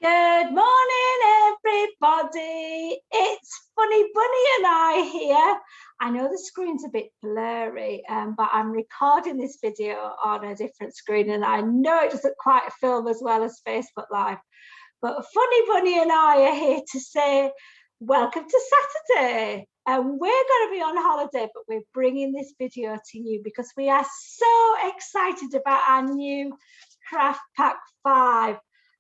Good morning, everybody. It's Funny Bunny and I here. I know the screen's a bit blurry, but I'm recording this video on a different screen, and I know it doesn't quite film as well as Facebook Live. But Funny Bunny and I are here to say welcome to Saturday. And we're going to be on holiday, but we're bringing this video to you because we are so excited about our new Craft Pack 5.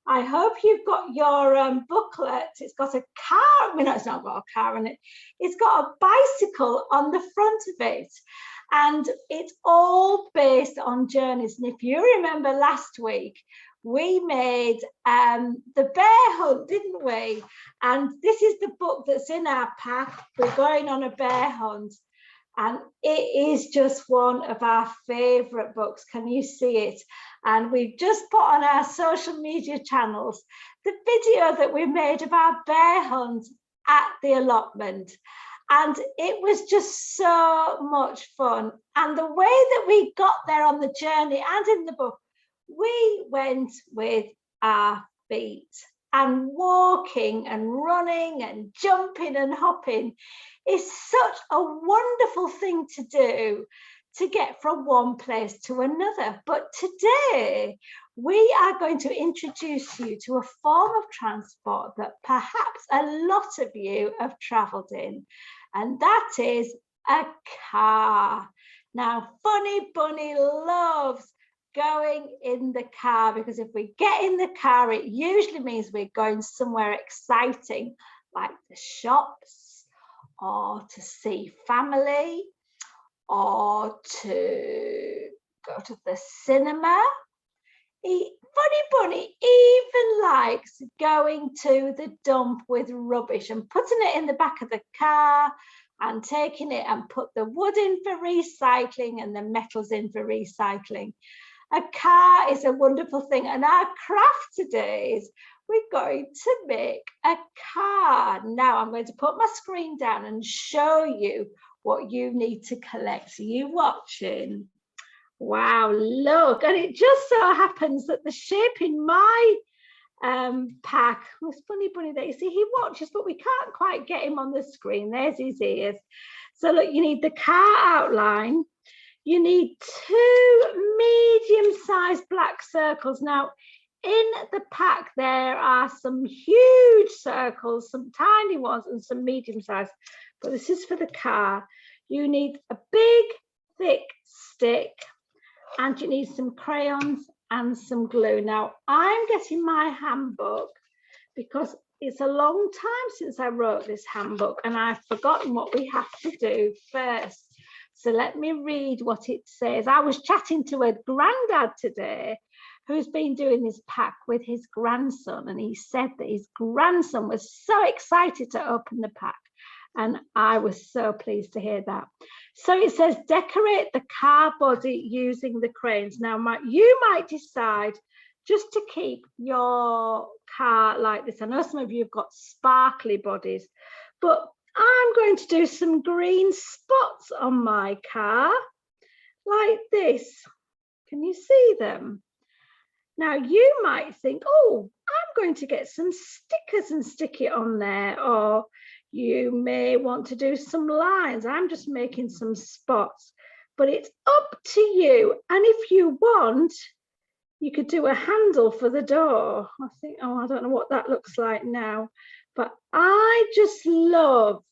I hope you've got your booklet. It's got a car. No, it's not got a car in it. It's got a bicycle on the front of it. And it's all based on journeys. And if you remember last week, we made the bear hunt, didn't we? And this is the book that's in our pack. We're going on a bear hunt. And it is just one of our favourite books. Can you see it? And we've just put on our social media channels the video that we made of our bear hunt at the allotment. And it was just so much fun. And the way that we got there on the journey and in the book, we went with our feet. And walking and running and jumping and hopping is such a wonderful thing to do to get from one place to another. But today we are going to introduce you to a form of transport that perhaps a lot of you have travelled in, and that is a car. Now, Funny Bunny loves going in the car, because if we get in the car, it usually means we're going somewhere exciting, like the shops, or to see family, or to go to the cinema. Funny Bunny even likes going to the dump with rubbish and putting it in the back of the car and taking it and put the wood in for recycling and the metals in for recycling. A car is a wonderful thing, and our craft today is we're going to make a car. Now I'm going to put my screen down and show you what you need to collect. So you watching? Wow, look, and it just so happens that the shape in my pack was Funny Bunny there. You see, he watches, but we can't quite get him on the screen. There's his ears. So look, you need the car outline. You need 2 medium-sized black circles. Now, in the pack, there are some huge circles, some tiny ones, and some medium-sized. But this is for the car. You need a big, thick stick, and you need some crayons and some glue. Now, I'm getting my handbook because it's a long time since I wrote this handbook, and I've forgotten what we have to do first. So let me read what it says. I was chatting to a granddad today who's been doing this pack with his grandson, and he said that his grandson was so excited to open the pack, and I was so pleased to hear that. So it says, decorate the car body using the crayons. Now, you might decide just to keep your car like this. I know some of you have got sparkly bodies, but I'm going to do some green spots on my car like this. Can you see them? Now you might think, oh, I'm going to get some stickers and stick it on there, or you may want to do some lines. I'm just making some spots, but it's up to you. And if you want, you could do a handle for the door. I think, oh, I don't know what that looks like now, but I just love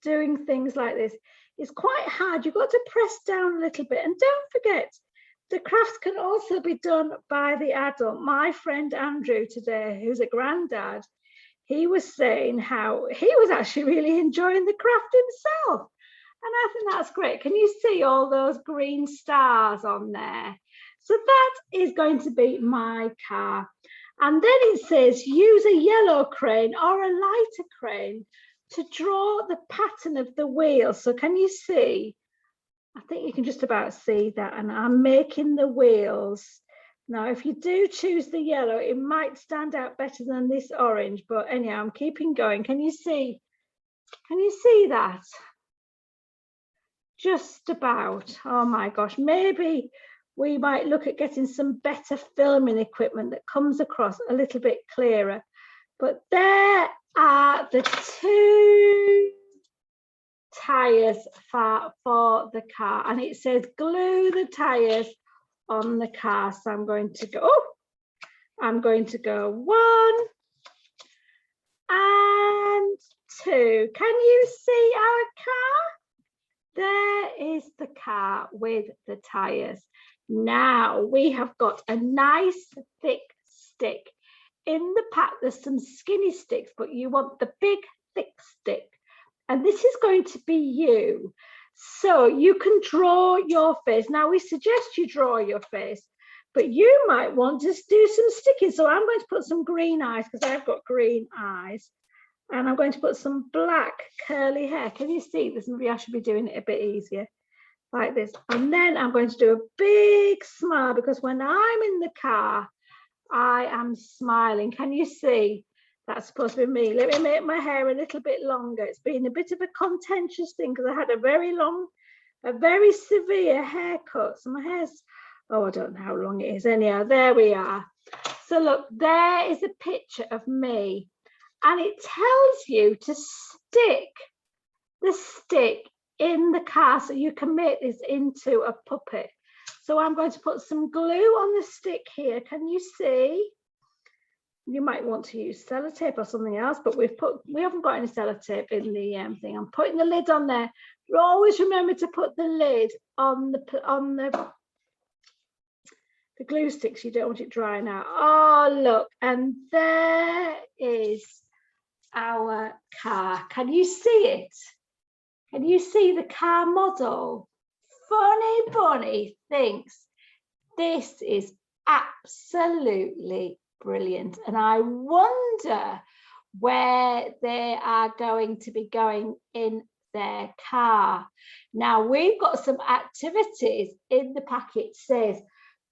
doing things like this. It's quite hard. You've got to press down a little bit, and don't forget, the crafts can also be done by the adult. My friend Andrew today, who's a granddad, he was saying how he was actually really enjoying the craft himself. And I think that's great. Can you see all those green stars on there? So that is going to be my car. And then it says, use a yellow crayon or a lighter crayon to draw the pattern of the wheel. So can you see? I think you can just about see that. And I'm making the wheels. Now, if you do choose the yellow, it might stand out better than this orange. But anyhow, I'm keeping going. Can you see? Can you see that? Just about. Oh my gosh, maybe we might look at getting some better filming equipment that comes across a little bit clearer. But there are the 2 tires for the car, and it says glue the tires on the car. So I'm going to go 1 and 2. Can you see our car? There is the car with the tires. Now we have got a nice thick stick. In the pack there's some skinny sticks, but you want the big thick stick, and this is going to be you. So you can draw your face. Now we suggest you draw your face, but you might want to do some sticking. So I'm going to put some green eyes because I've got green eyes, and I'm going to put some black curly hair. Can you see this? Maybe I should be doing it a bit easier like this. And then I'm going to do a big smile, because when I'm in the car I am smiling. Can you see? That's supposed to be me. Let me make my hair a little bit longer. It's been a bit of a contentious thing because I had a very severe haircut. So my hair's, oh, I don't know how long it is. Anyhow, there we are. So look, there is a picture of me, and it tells you to stick the stick in the car so you can make this into a puppet. So I'm going to put some glue on the stick here. Can you see? You might want to use sellotape or something else, but we haven't got any sellotape in the thing. I'm putting the lid on there. Always remember to put the lid on the glue sticks. You don't want it drying out. Oh, look, and there is our car. Can you see it? Can you see the car model? Funny Bunny thinks this is absolutely brilliant, and I wonder where they are going to be going in their car. Now we've got some activities in the packet. Says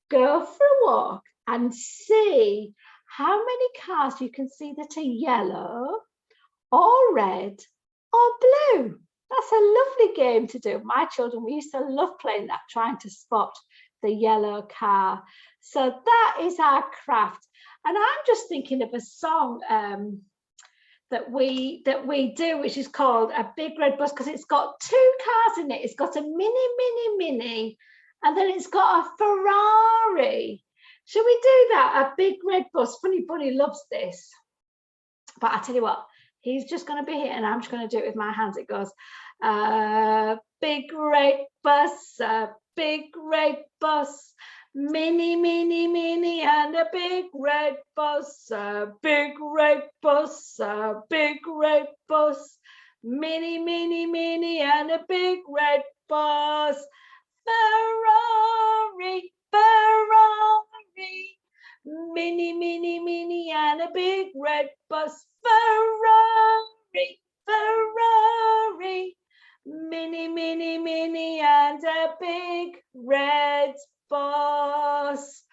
go for a walk and see how many cars you can see that are yellow or red or blue. That's a lovely game to do. My children, we used to love playing that, trying to spot the yellow car. So that is our craft. And I'm just thinking of a song that we do, which is called A Big Red Bus, because it's got 2 cars in it. It's got a mini, and then it's got a Ferrari. Should we do that? A Big Red Bus. Funny Bunny loves this. But I tell you what, he's just going to be here, and I'm just going to do it with my hands. It goes, big red bus, a big red bus, mini, and a big red bus, a big red bus, a big red bus, mini, and a big red bus, Ferrari, mini, and a big red bus, Ferrari, mini, and a big red bus.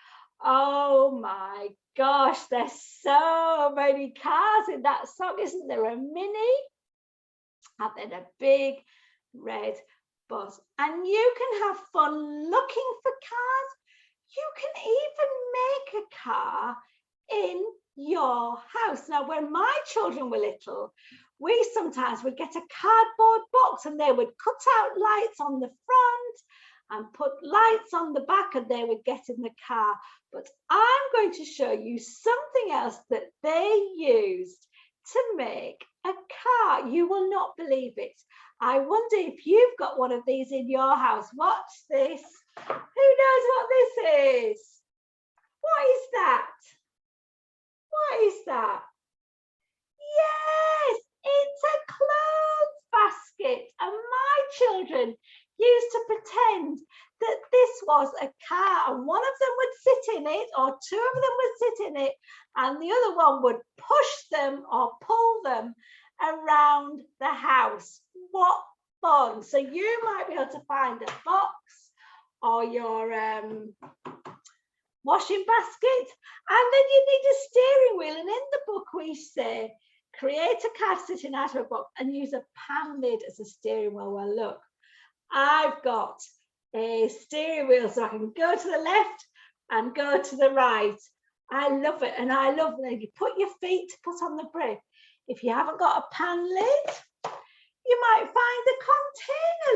Oh my gosh, there's so many cars in that song. Isn't there? A mini and then a big red bus. And you can have fun looking for cars. You can even make a car in your house. Now, when my children were little, we sometimes would get a cardboard box, and they would cut out lights on the front and put lights on the back, and they would get in the car. But I'm going to show you something else that they used to make a car. You will not believe it. I wonder if you've got one of these in your house. Watch this. Who knows what this is? What is that? What is that? Yes, it's a clothes basket. And my children used to pretend that this was a car, and one of them would sit in it, or 2 of them would sit in it, and the other one would push them or pull them around the house. What fun. So you might be able to find a box or your washing basket, and then you need a steering wheel. And in the book we say create a car sitting out of a box and use a pan lid as a steering wheel. Well, look, I've got a steering wheel so I can go to the left and go to the right. I love it. And I love when you put your feet to put on the brake. If you haven't got a pan lid, you might find a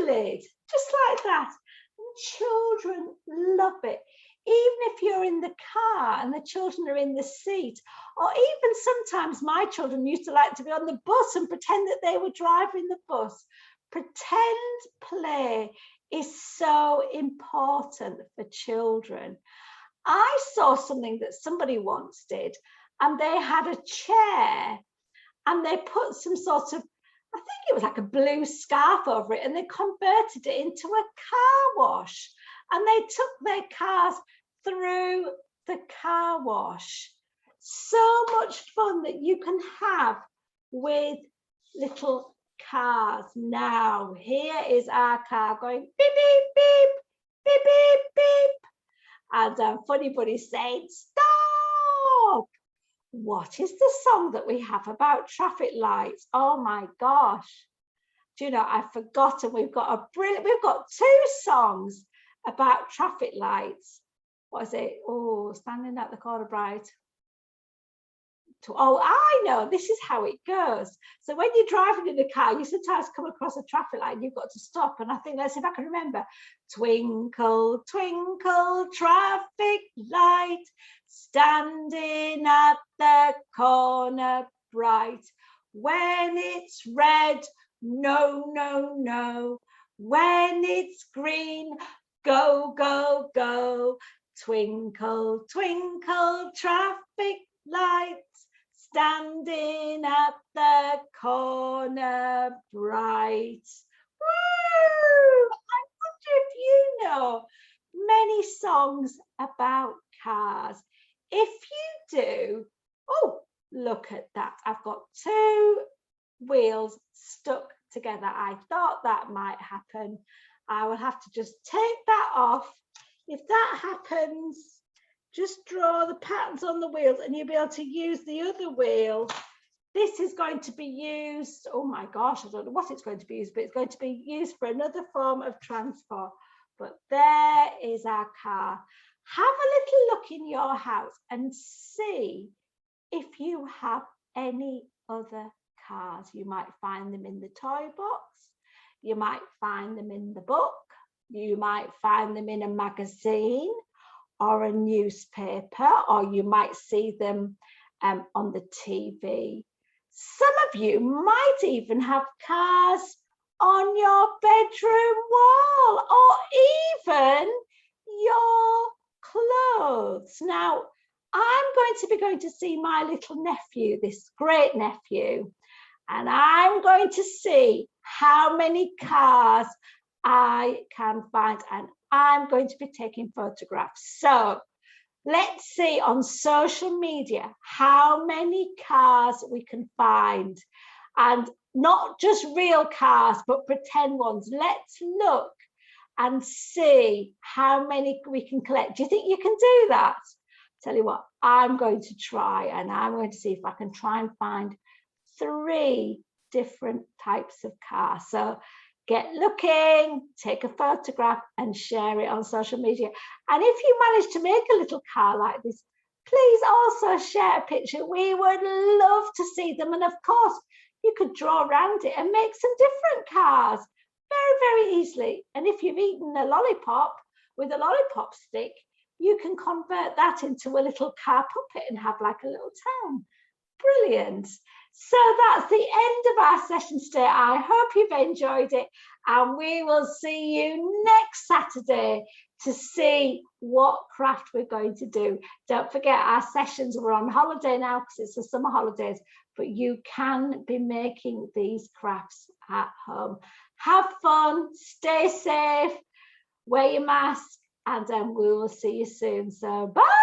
container lid, just like that. And children love it. Even if you're in the car and the children are in the seat, or even sometimes my children used to like to be on the bus and pretend that they were driving the bus. Pretend play is so important for children. I saw something that somebody once did, and they had a chair and they put some sort of, I think it was like a blue scarf over it, and they converted it into a car wash, and they took their cars through the car wash. So much fun that you can have with little cars. Now, here is our car going beep, beep, beep, beep, beep, beep. And Funny Bunny saying, stop. What is the song that we have about traffic lights? Oh my gosh. Do you know, I've forgotten. We've got two songs about traffic lights. What is it? Oh, standing at the corner bright. Oh, I know, this is how it goes. So when you're driving in the car, you sometimes come across a traffic light and you've got to stop. And I think, let's see if I can remember. Twinkle, twinkle, traffic light, standing at the corner bright. When it's red, no, no, no. When it's green, go, go, go. Twinkle, twinkle, traffic lights, standing at the corner bright. Woo! I wonder if you know many songs about cars. If you do, oh, look at that. I've got two wheels stuck together. I thought that might happen. I will have to just take that off. If that happens, just draw the patterns on the wheels and you'll be able to use the other wheel. This is going to be used, oh my gosh, I don't know what it's going to be used, but it's going to be used for another form of transport. But there is our car. Have a little look in your house and see if you have any other cars. You might find them in the toy box. You might find them in the book. You might find them in a magazine or a newspaper, or you might see them on the TV. Some of you might even have cars on your bedroom wall, or even your clothes. Now, I'm going to see my little nephew, this great nephew, and I'm going to see how many cars I can find, and I'm going to be taking photographs. So let's see on social media how many cars we can find, and not just real cars, but pretend ones. Let's look and see how many we can collect. Do you think you can do that? Tell you what, I'm going to try, and I'm going to see if I can try and find 3 different types of cars. So get looking, take a photograph and share it on social media. And if you manage to make a little car like this, please also share a picture. We would love to see them. And of course, you could draw around it and make some different cars very, very easily. And if you've eaten a lollipop with a lollipop stick, you can convert that into a little car puppet and have like a little town. Brilliant. So that's the end of our session today. I hope you've enjoyed it, and we will see you next Saturday to see what craft we're going to do. Don't forget, our sessions, we're on holiday now because it's the summer holidays, but you can be making these crafts at home. Have fun, stay safe, wear your mask, and we will see you soon. So bye.